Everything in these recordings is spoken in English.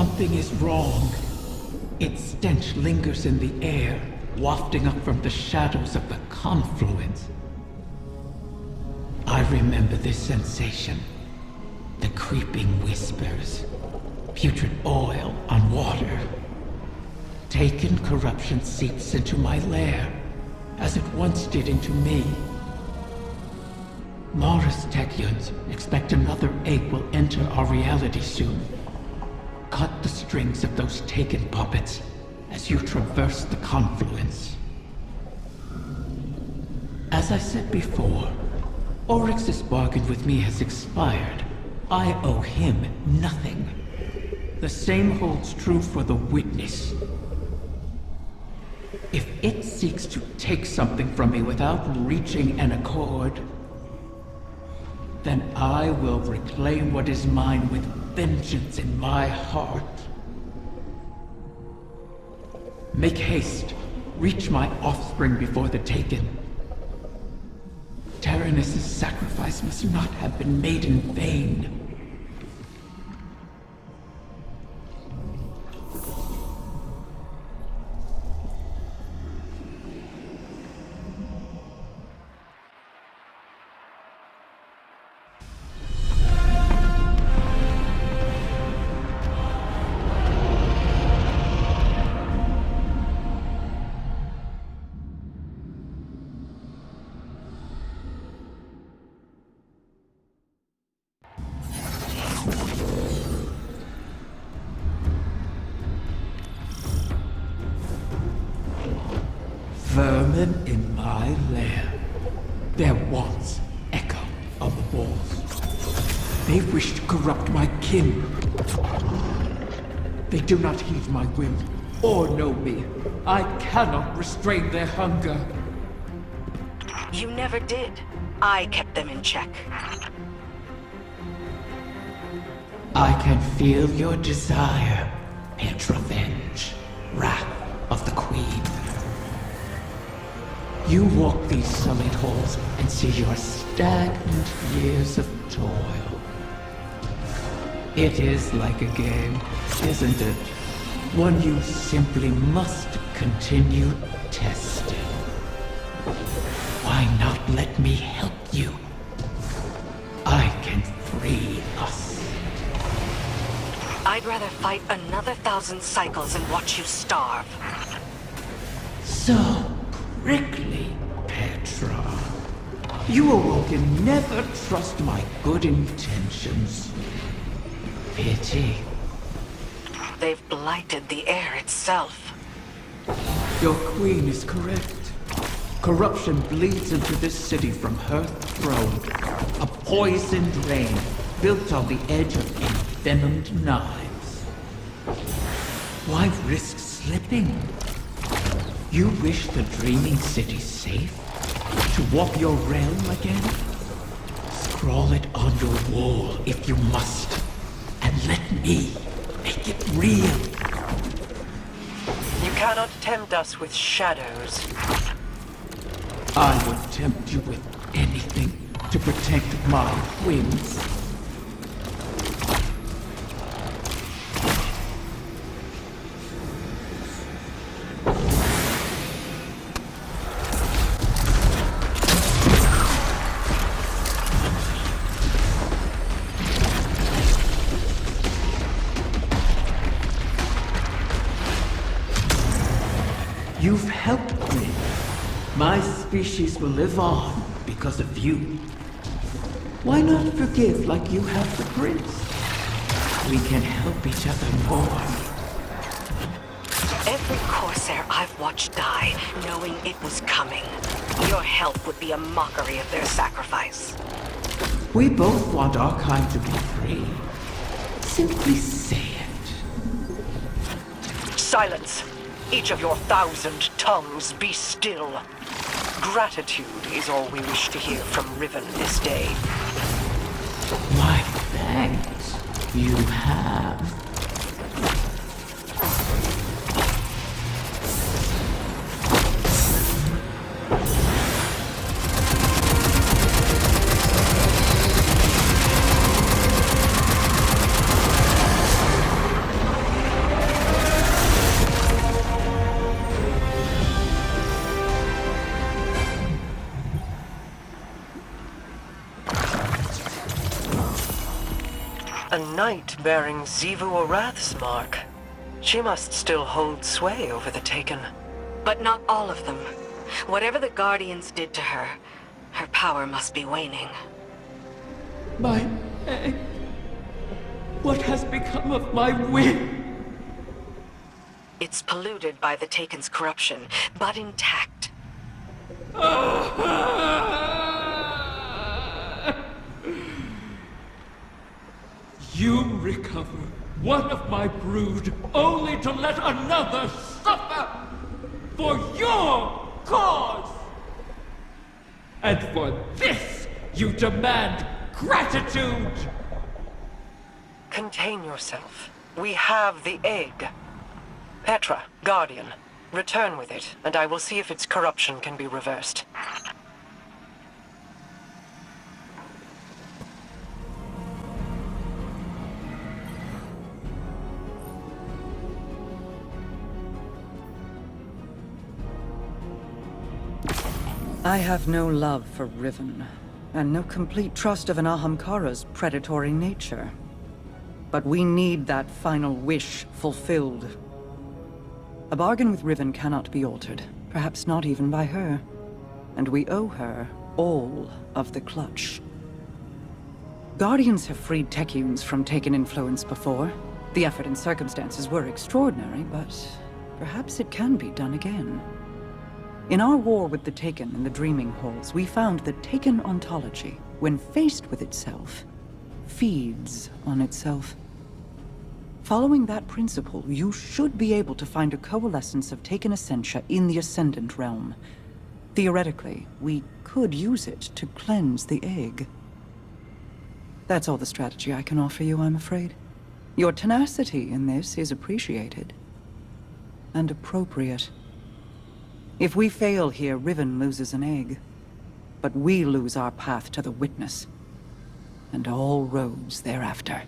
Something is wrong. Its stench lingers in the air, wafting up from the shadows of the confluence. I remember this sensation. The creeping whispers. Putrid oil on water. Taken corruption seeps into my lair, as it once did into me. Morris Techeuns expect another egg will enter our reality soon. Cut the strings of those taken puppets as you traverse the confluence. As I said before, Oryx's bargain with me has expired. I owe him nothing. The same holds true for the Witness. If it seeks to take something from me without reaching an accord, then I will reclaim what is mine with vengeance in my heart. Make haste. Reach my offspring before the Taken. Taranis' sacrifice must not have been made in vain. Vermin in my lair. Their wants echo on the walls. They wish to corrupt my kin. They do not heed my whim or know me. I cannot restrain their hunger. You never did. I kept them in check. I can feel your desire, Petrovenge, wrath of the Queen. You walk these sullied halls and see your stagnant years of toil. It is like a game, isn't it? One you simply must continue testing. Why not let me help you? I can free us. I'd rather fight another 1,000 cycles and watch you starve. So prickly, Petra. You awoken never trust my good intentions. Pity. They've blighted the air itself. Your queen is correct. Corruption bleeds into this city from her throne. A poisoned rain built on the edge of envenomed knives. Why risk slipping? You wish the dreaming city safe? To walk your realm again? Scrawl it on your wall if you must. And let me make it real. You cannot tempt us with shadows. I would tempt you with anything to protect my whims. You've helped me. My species will live on because of you. Why not forgive like you have the prince? We can help each other more. Every Corsair I've watched die, knowing it was coming. Your help would be a mockery of their sacrifice. We both want our kind to be free. Simply say it. Silence! Each of your 1,000 tongues be still. Gratitude is all we wish to hear from Riven this day. My thanks. You have. A knight bearing Xivu Arath's mark. She must still hold sway over the Taken. But not all of them. Whatever the Guardians did to her, her power must be waning. My egg. What has become of my wing? It's polluted by the Taken's corruption, but intact. You recover one of my brood, only to let another suffer for your cause! And for this, you demand gratitude! Contain yourself. We have the egg. Petra, Guardian, return with it, and I will see if its corruption can be reversed. I have no love for Riven, and no complete trust of an Ahamkara's predatory nature. But we need that final wish fulfilled. A bargain with Riven cannot be altered, perhaps not even by her. And we owe her all of the clutch. Guardians have freed Techeuns from Taken influence before. The effort and circumstances were extraordinary, but perhaps it can be done again. In our war with the Taken in the Dreaming Halls, we found that Taken ontology, when faced with itself, feeds on itself. Following that principle, you should be able to find a coalescence of Taken essentia in the Ascendant Realm. Theoretically, we could use it to cleanse the egg. That's all the strategy I can offer you, I'm afraid. Your tenacity in this is appreciated. And appropriate. If we fail here, Riven loses an egg. But we lose our path to the Witness. And all roads thereafter.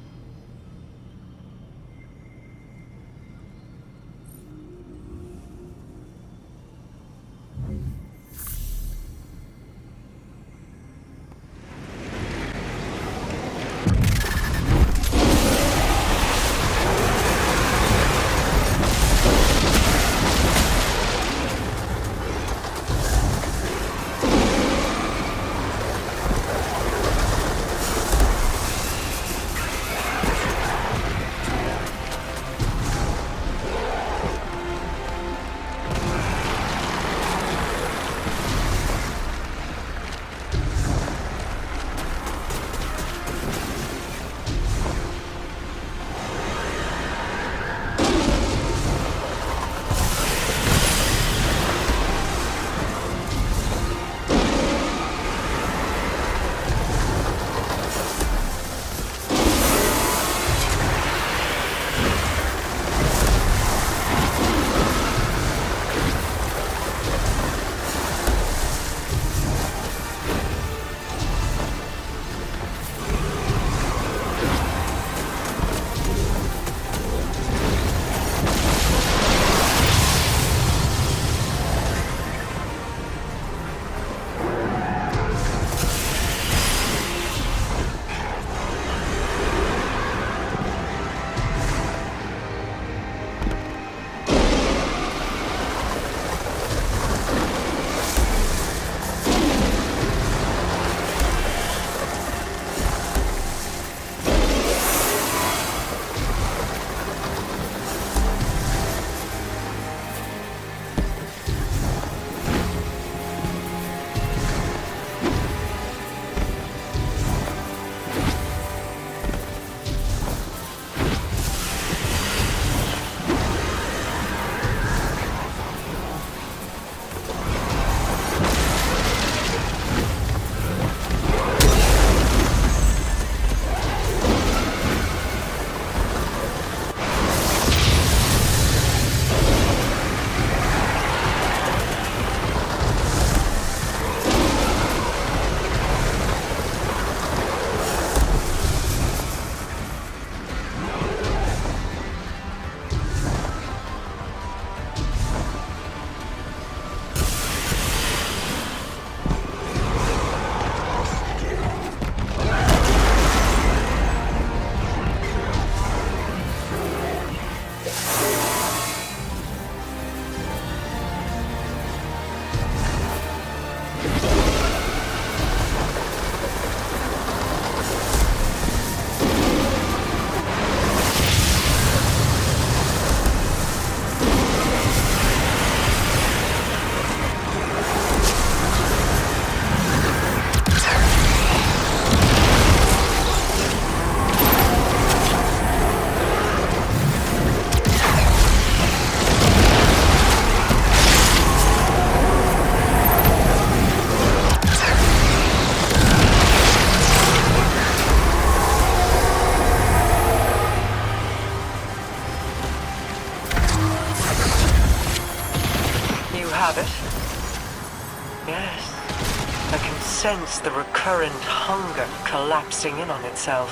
sense the recurrent hunger collapsing in on itself.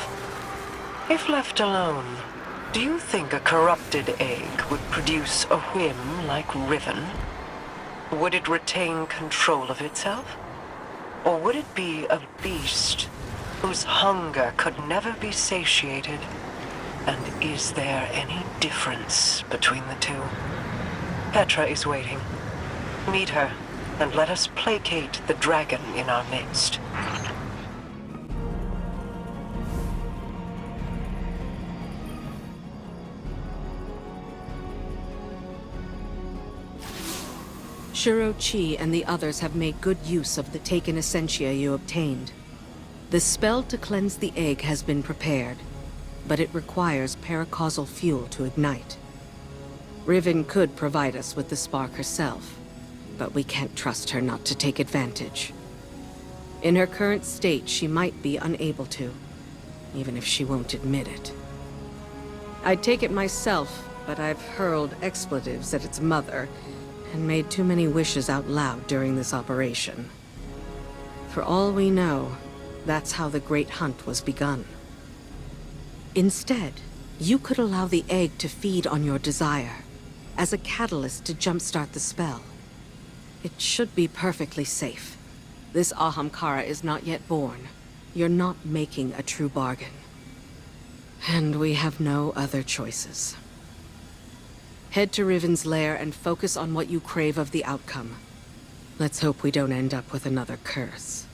If left alone, do you think a corrupted egg would produce a whim like Riven? Would it retain control of itself? Or would it be a beast whose hunger could never be satiated? And is there any difference between the two? Petra is waiting. Meet her, and let us placate the dragon in our midst. Shuro Chi and the others have made good use of the taken essentia you obtained. The spell to cleanse the egg has been prepared, but it requires paracausal fuel to ignite. Riven could provide us with the spark herself, but we can't trust her not to take advantage. In her current state, she might be unable to, even if she won't admit it. I'd take it myself, but I've hurled expletives at its mother and made too many wishes out loud during this operation. For all we know, that's how the Great Hunt was begun. Instead, you could allow the egg to feed on your desire, as a catalyst to jumpstart the spell. It should be perfectly safe. This Ahamkara is not yet born. You're not making a true bargain. And we have no other choices. Head to Riven's lair and focus on what you crave of the outcome. Let's hope we don't end up with another curse.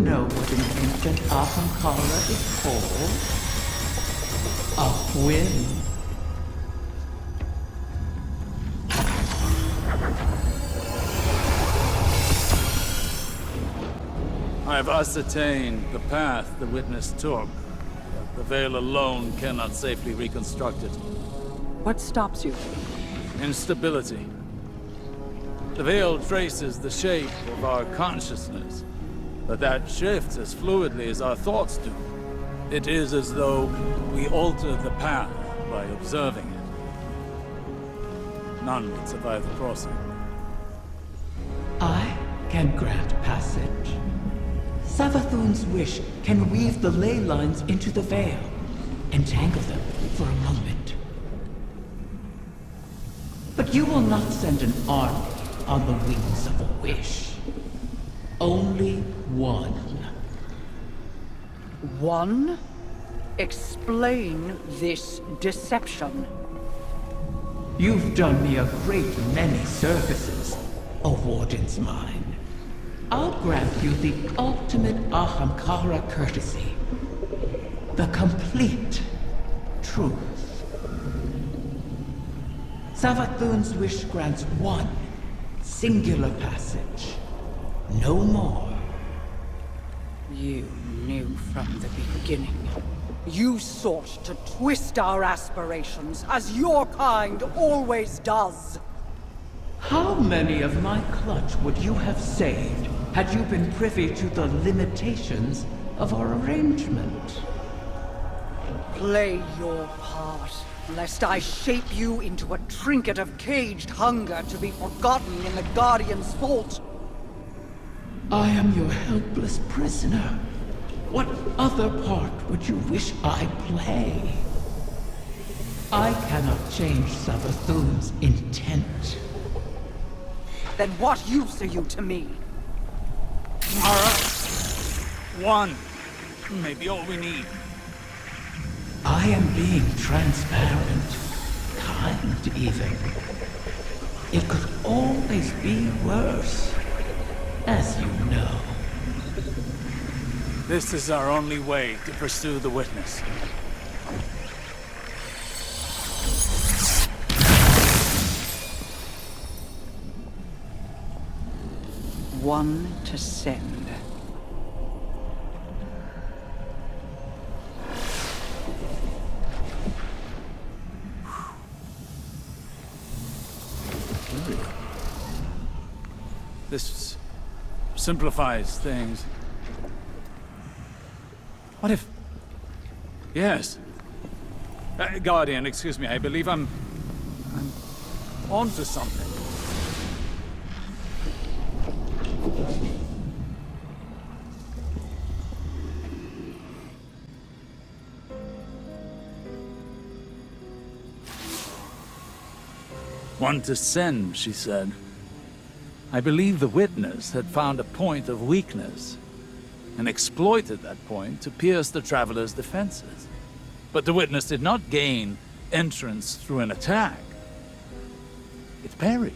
know what an infant Ahamkara is called? A whim. I've ascertained the path the witness took. But the Veil alone cannot safely reconstruct it. What stops you? Instability. The Veil traces the shape of our consciousness, but that shifts as fluidly as our thoughts do. It is as though we alter the path by observing it. None would survive the crossing. I can grant passage. Savathun's wish can weave the ley lines into the veil, entangle them for a moment. But you will not send an army on the wings of a wish. Only one. One? Explain this deception. You've done me a great many services, O Warden's Mine. I'll grant you the ultimate Ahamkara courtesy. The complete truth. Savathun's wish grants one singular passage. No more. You knew from the beginning. You sought to twist our aspirations, as your kind always does. How many of my clutch would you have saved had you been privy to the limitations of our arrangement? Play your part, lest I shape you into a trinket of caged hunger to be forgotten in the Guardian's vault. I am your helpless prisoner. What other part would you wish I play? I cannot change Savathun's intent. Then what use are you to me? Mara! One. Maybe all we need. I am being transparent, kind even. It could always be worse, as you know. This is our only way to pursue the witness. One to send. This simplifies things. What if... Yes. Guardian, excuse me, I believe I'm onto something. One to send, she said. I believe the witness had found a point of weakness and exploited that point to pierce the Traveler's defenses. But the witness did not gain entrance through an attack. It parried.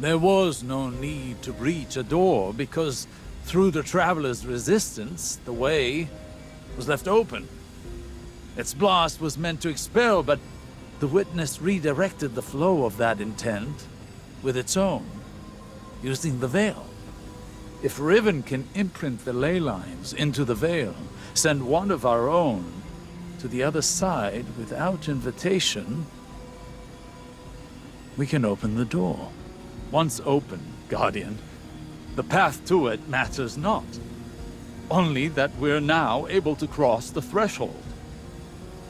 There was no need to breach a door because through the Traveler's resistance, the way was left open. Its blast was meant to expel, but the witness redirected the flow of that intent with its own, using the Veil. If Riven can imprint the ley lines into the Veil, send one of our own to the other side without invitation, we can open the door. Once open, Guardian, the path to it matters not. Only that we're now able to cross the threshold.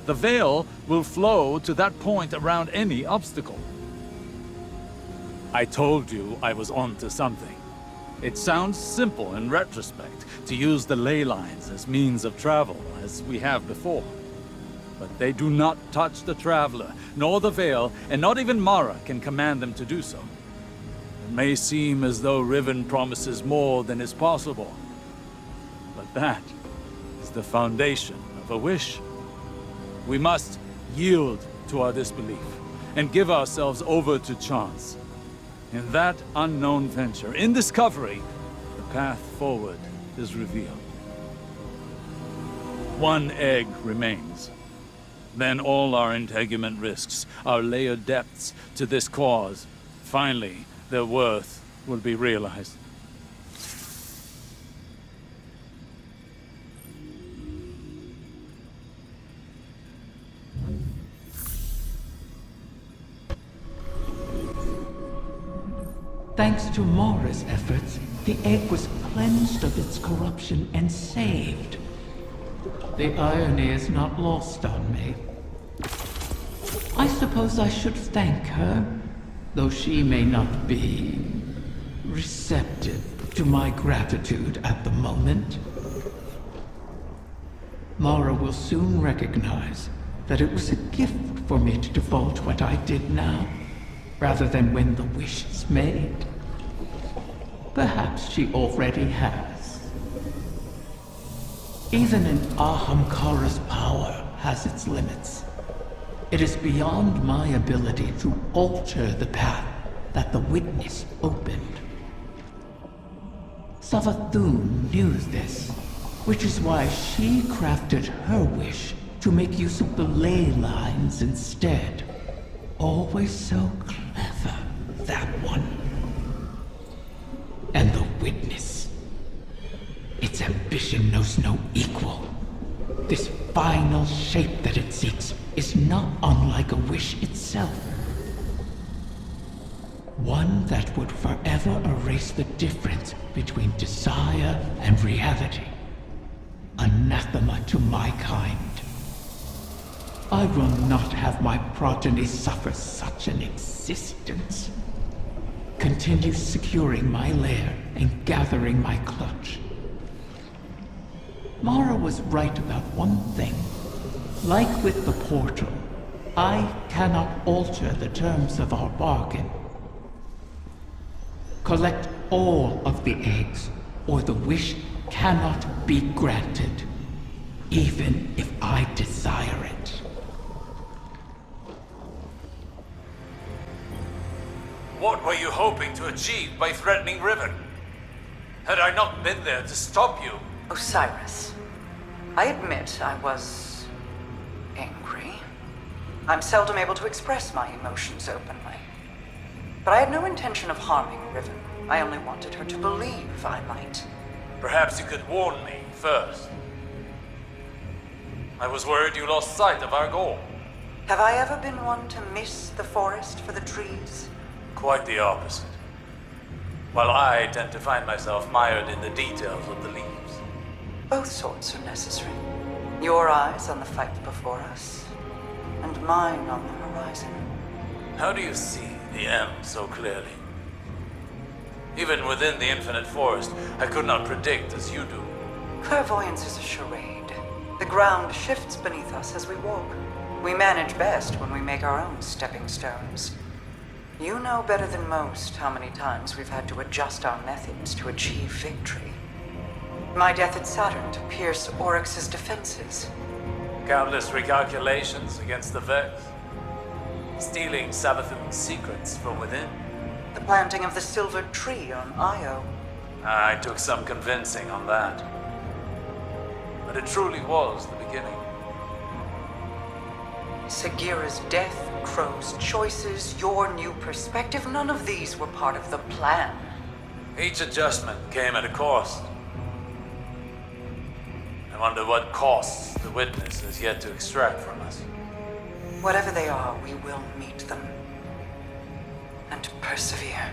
The Veil will flow to that point around any obstacle. I told you I was onto something. It sounds simple in retrospect to use the ley lines as means of travel, as we have before. But they do not touch the Traveler, nor the Veil, and not even Mara can command them to do so. It may seem as though Riven promises more than is possible, but that is the foundation of a wish. We must yield to our disbelief and give ourselves over to chance. In that unknown venture, in discovery, the path forward is revealed. One egg remains. Then all our integument risks, our layered depths to this cause, finally, their worth will be realized. Thanks to Mara's efforts, the egg was cleansed of its corruption and saved. The irony is not lost on me. I suppose I should thank her, though she may not be receptive to my gratitude at the moment. Mara will soon recognize that it was a gift for me to divulge what I did now, rather than when the wish is made. Perhaps she already has. Even an Ahamkara's power has its limits. It is beyond my ability to alter the path that the Witness opened. Savathun knew this, which is why she crafted her wish to make use of the ley lines instead. Always so clever, that one. And the Witness. Its ambition knows no equal. This final shape that it seeks is not unlike a wish itself. One that would forever erase the difference between desire and reality. Anathema to my kind. I will not have my progeny suffer such an existence. Continue securing my lair and gathering my clutch. Mara was right about one thing. Like with the portal, I cannot alter the terms of our bargain. Collect all of the eggs, or the wish cannot be granted, even if I desire it. What were you hoping to achieve by threatening Riven? Had I not been there to stop you? Osiris, I admit I was angry. I'm seldom able to express my emotions openly. But I had no intention of harming Riven. I only wanted her to believe I might. Perhaps you could warn me first. I was worried you lost sight of our goal. Have I ever been one to miss the forest for the trees? Quite the opposite. While I tend to find myself mired in the details of the leaves. Both sorts are necessary. Your eyes on the fight before us, and mine on the horizon. How do you see the M so clearly? Even within the infinite forest, I could not predict as you do. Clairvoyance is a charade. The ground shifts beneath us as we walk. We manage best when we make our own stepping stones. You know better than most how many times we've had to adjust our methods to achieve victory. My death at Saturn to pierce Oryx's defenses. Countless recalculations against the Vex. Stealing Savathun's secrets from within. The planting of the silver tree on Io. I took some convincing on that. But it truly was the beginning. Sagira's death, Crow's choices, your new perspective, none of these were part of the plan. Each adjustment came at a cost. I wonder what costs the Witness has yet to extract from us. Whatever they are, we will meet them. And persevere.